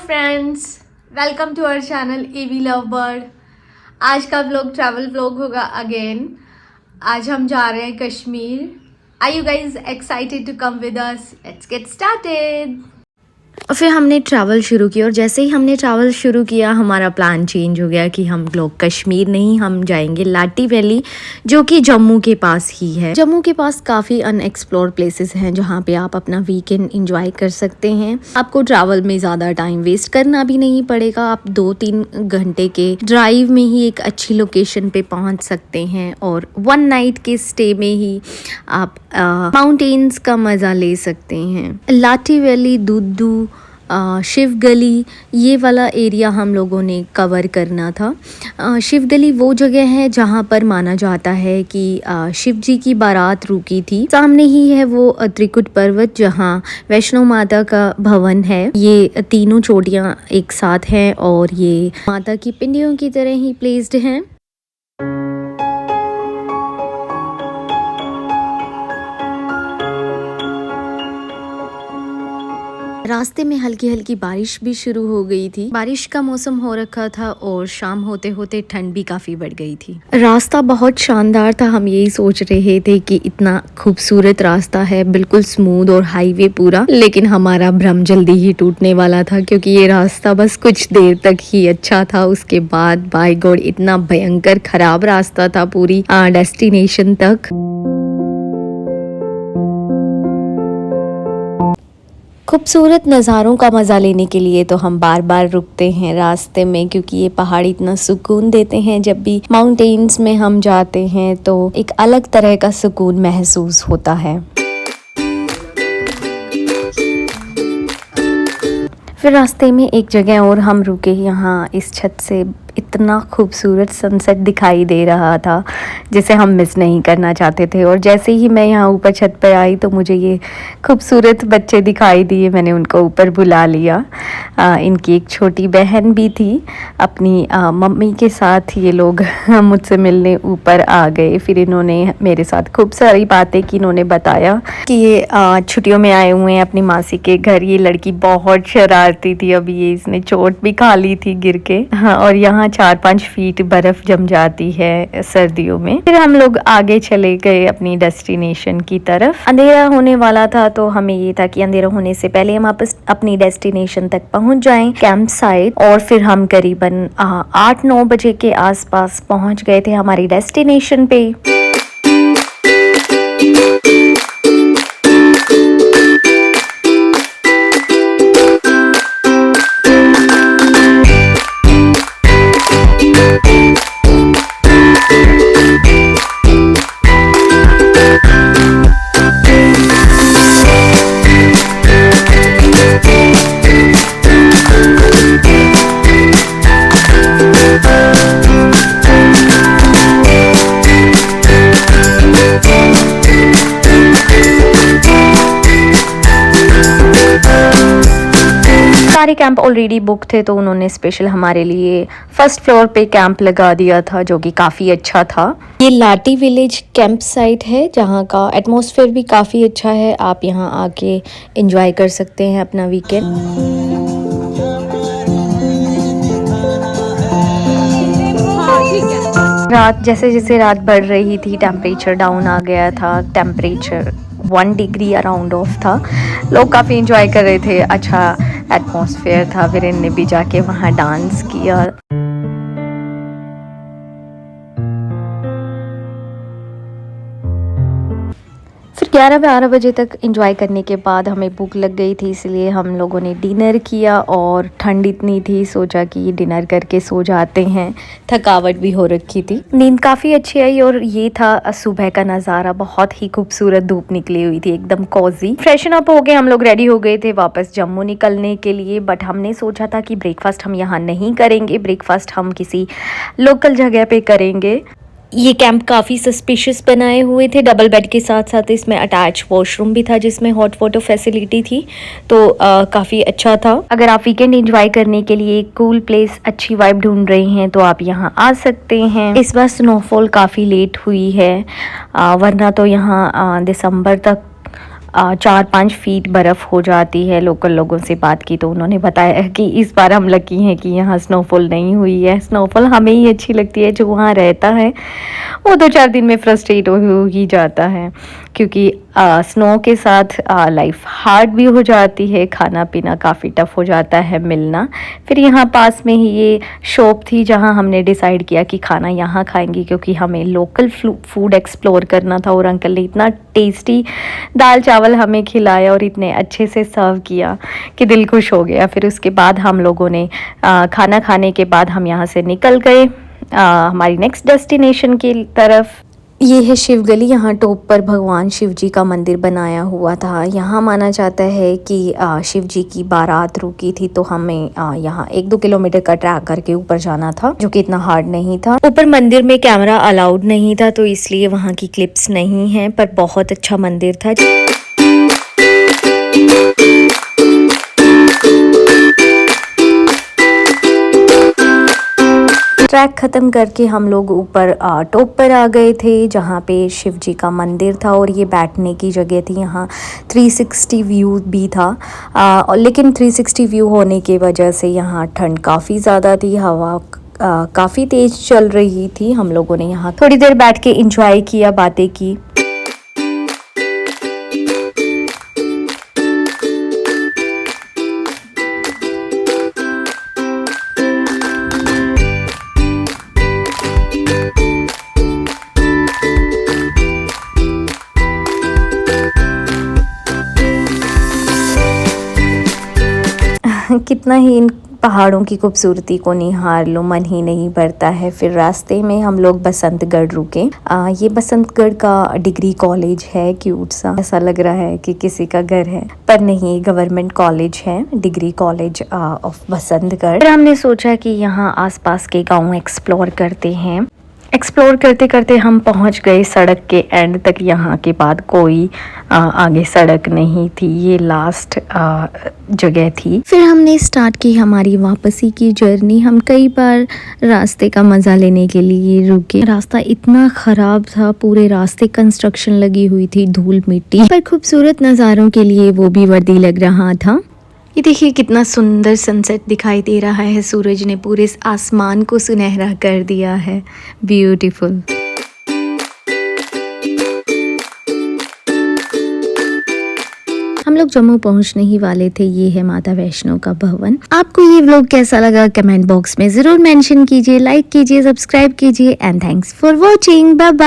Friends, welcome to our channel AV love bird. आज का vlog travel vlog होगा again. आज हम जा रहे हैं Kashmir. Are you guys excited to come with us? Let's get started. और फिर हमने ट्रैवल शुरू किया और जैसे ही हमने ट्रैवल शुरू किया हमारा प्लान चेंज हो गया कि हम लोग कश्मीर नहीं, हम जाएंगे लाटी वैली जो कि जम्मू के पास ही है। जम्मू के पास काफ़ी अनएक्सप्लोर्ड प्लेसेस हैं जहाँ पे आप अपना वीकेंड एंजॉय कर सकते हैं। आपको ट्रैवल में ज़्यादा टाइम वेस्ट करना भी नहीं पड़ेगा। आप 2-3 घंटे के ड्राइव में ही एक अच्छी लोकेशन पे पहुँच सकते हैं और 1 नाइट के स्टे में ही आप माउंटेन्स का मज़ा ले सकते हैं। लाटी वैली, दुद्दू, शिव गली, ये वाला एरिया हम लोगों ने कवर करना था। शिव गली वो जगह है जहाँ पर माना जाता है कि शिव जी की बारात रुकी थी। सामने ही है वो त्रिकुट पर्वत जहाँ वैष्णो माता का भवन है। ये तीनों चोटियाँ एक साथ हैं और ये माता की पिंडियों की तरह ही प्लेस्ड हैं। रास्ते में हल्की हल्की बारिश भी शुरू हो गई थी। बारिश का मौसम हो रखा था और शाम होते होते ठंड भी काफ़ी बढ़ गई थी। रास्ता बहुत शानदार था। हम यही सोच रहे थे कि इतना खूबसूरत रास्ता है, बिल्कुल स्मूथ और हाईवे पूरा, लेकिन हमारा भ्रम जल्दी ही टूटने वाला था क्योंकि ये रास्ता बस कुछ देर तक ही अच्छा था। उसके बाद बाय गॉड इतना भयंकर खराब रास्ता था पूरी डेस्टिनेशन तक। खूबसूरत नज़ारों का मज़ा लेने के लिए तो हम बार बार रुकते हैं रास्ते में क्योंकि ये पहाड़ इतना सुकून देते हैं। जब भी माउंटेन्स में हम जाते हैं तो एक अलग तरह का सुकून महसूस होता है। फिर रास्ते में एक जगह और हम रुके। यहाँ इस छत से इतना खूबसूरत सनसेट दिखाई दे रहा था जिसे हम मिस नहीं करना चाहते थे। और जैसे ही मैं यहाँ ऊपर छत पर आई तो मुझे ये खूबसूरत बच्चे दिखाई दिए। मैंने उनको ऊपर बुला लिया। इनकी एक छोटी बहन भी थी। अपनी मम्मी के साथ ये लोग मुझसे मिलने ऊपर आ गए। फिर इन्होंने मेरे साथ खूब सारी बातें की। इन्होंने बताया कि ये छुट्टियों में आए हुए हैं अपनी मासी के घर। ये लड़की बहुत शरारती थी। अभी ये इसने चोट भी खा ली थी गिर के। हाँ, और यहाँ 4-5 फीट बर्फ जम जाती है सर्दियों में। फिर हम लोग आगे चले गए अपनी डेस्टिनेशन की तरफ। अंधेरा होने वाला था तो हमें ये था कि अंधेरा होने से पहले हम अपनी डेस्टिनेशन तक पहुंच जाएं, कैंप साइट। और फिर हम करीबन 8-9 बजे के आसपास पहुंच गए थे हमारी डेस्टिनेशन पे। सारे कैंप ऑलरेडी बुक थे तो उन्होंने स्पेशल हमारे लिए फर्स्ट फ्लोर पे कैंप लगा दिया था जो कि काफ़ी अच्छा था। ये लाटी विलेज कैंप साइट है जहाँ का एटमॉस्फेयर भी काफ़ी अच्छा है। आप यहाँ आके एंजॉय कर सकते हैं अपना वीकेंड। रात जैसे जैसे रात बढ़ रही थी टेम्परेचर डाउन आ गया था। टेम्परेचर 1 डिग्री अराउंड ऑफ था। लोग काफ़ी एंजॉय कर रहे थे। अच्छा एटमॉस्फेयर था। फिर इनने भी जाके वहाँ डांस किया। फिर 11-12 बजे तक एंजॉय करने के बाद हमें भूख लग गई थी, इसलिए हम लोगों ने डिनर किया। और ठंड इतनी थी, सोचा कि डिनर करके सो जाते हैं। थकावट भी हो रखी थी। नींद काफ़ी अच्छी आई और ये था सुबह का नज़ारा। बहुत ही खूबसूरत धूप निकली हुई थी, एकदम कॉजी। फ्रेशन अप हो गए, हम लोग रेडी हो गए थे वापस जम्मू निकलने के लिए। बट हमने सोचा था कि ब्रेकफास्ट हम यहाँ नहीं करेंगे, ब्रेकफास्ट हम किसी लोकल जगह पे करेंगे। ये कैंप काफ़ी सस्पिशियस बनाए हुए थे। डबल बेड के साथ साथ इसमें अटैच वॉशरूम भी था जिसमें हॉट वाटर फैसिलिटी थी। तो काफ़ी अच्छा था। अगर आप वीकेंड एंजॉय करने के लिए एक कूल प्लेस, अच्छी वाइब ढूंढ रहे हैं तो आप यहाँ आ सकते हैं। इस बार स्नोफॉल काफ़ी लेट हुई है, वरना तो यहाँ दिसंबर तक 4-5 फीट बर्फ़ हो जाती है। लोकल लोगों से बात की तो उन्होंने बताया कि इस बार हम लकी हैं कि यहाँ स्नोफॉल नहीं हुई है। स्नोफॉल हमें ही अच्छी लगती है, जो वहाँ रहता है वो 2-4 दिन में फ्रस्ट्रेट हो ही जाता है, क्योंकि स्नो के साथ लाइफ हार्ड भी हो जाती है, खाना पीना काफ़ी टफ हो जाता है मिलना। फिर यहाँ पास में ही ये शॉप थी जहाँ हमने डिसाइड किया कि खाना यहाँ खाएंगे, क्योंकि हमें लोकल फूड एक्सप्लोर करना था। और अंकल ने इतना टेस्टी दाल चावल हमें खिलाया और इतने अच्छे से सर्व किया कि दिल खुश हो गया। फिर उसके बाद हम लोगों ने खाना खाने के बाद हम यहाँ से निकल गए हमारी नेक्स्ट डेस्टिनेशन की तरफ। ये है शिव गली। यहाँ टॉप पर भगवान शिव जी का मंदिर बनाया हुआ था। यहाँ माना जाता है कि शिव जी की बारात रुकी थी, तो हमें यहाँ 1-2 किलोमीटर का ट्रैक करके ऊपर जाना था, जो कि इतना हार्ड नहीं था। ऊपर मंदिर में कैमरा अलाउड नहीं था, तो इसलिए वहाँ की क्लिप्स नहीं हैं, पर बहुत अच्छा मंदिर था। ट्रैक ख़त्म करके हम लोग ऊपर टॉप पर आ गए थे, जहाँ पे शिव जी का मंदिर था और ये बैठने की जगह थी। यहाँ 360 व्यू भी था, लेकिन 360 व्यू होने की वजह से यहाँ ठंड काफ़ी ज़्यादा थी, हवा काफ़ी तेज़ चल रही थी। हम लोगों ने यहाँ थोड़ी देर बैठ के इंजॉय किया, बातें की। कितना ही इन पहाड़ों की खूबसूरती को निहार लो, मन ही नहीं भरता है। फिर रास्ते में हम लोग बसंतगढ़ रुके। ये बसंतगढ़ का डिग्री कॉलेज है, क्यूट सा ऐसा लग रहा है कि किसी का घर है, पर नहीं, गवर्नमेंट कॉलेज है, डिग्री कॉलेज ऑफ बसंतगढ़। फिर हमने सोचा कि यहाँ आसपास के गाँव एक्सप्लोर करते हैं। एक्सप्लोर करते करते हम पहुंच गए सड़क के एंड तक। यहाँ के बाद कोई आगे सड़क नहीं थी, ये लास्ट जगह थी। फिर हमने स्टार्ट की हमारी वापसी की जर्नी। हम कई बार रास्ते का मज़ा लेने के लिए रुके। रास्ता इतना ख़राब था, पूरे रास्ते कंस्ट्रक्शन लगी हुई थी, धूल मिट्टी, पर खूबसूरत नज़ारों के लिए वो भी वर्दी लग रहा था। ये देखिए कितना सुंदर सनसेट दिखाई दे रहा है। सूरज ने पूरे आसमान को सुनहरा कर दिया है, ब्यूटीफुल। हम लोग जम्मू पहुंचने ही वाले थे। ये है माता वैष्णो का भवन। आपको ये व्लॉग कैसा लगा कमेंट बॉक्स में ज़रूर मेंशन कीजिए, लाइक कीजिए, सब्सक्राइब कीजिए and thanks for watching. Bye bye.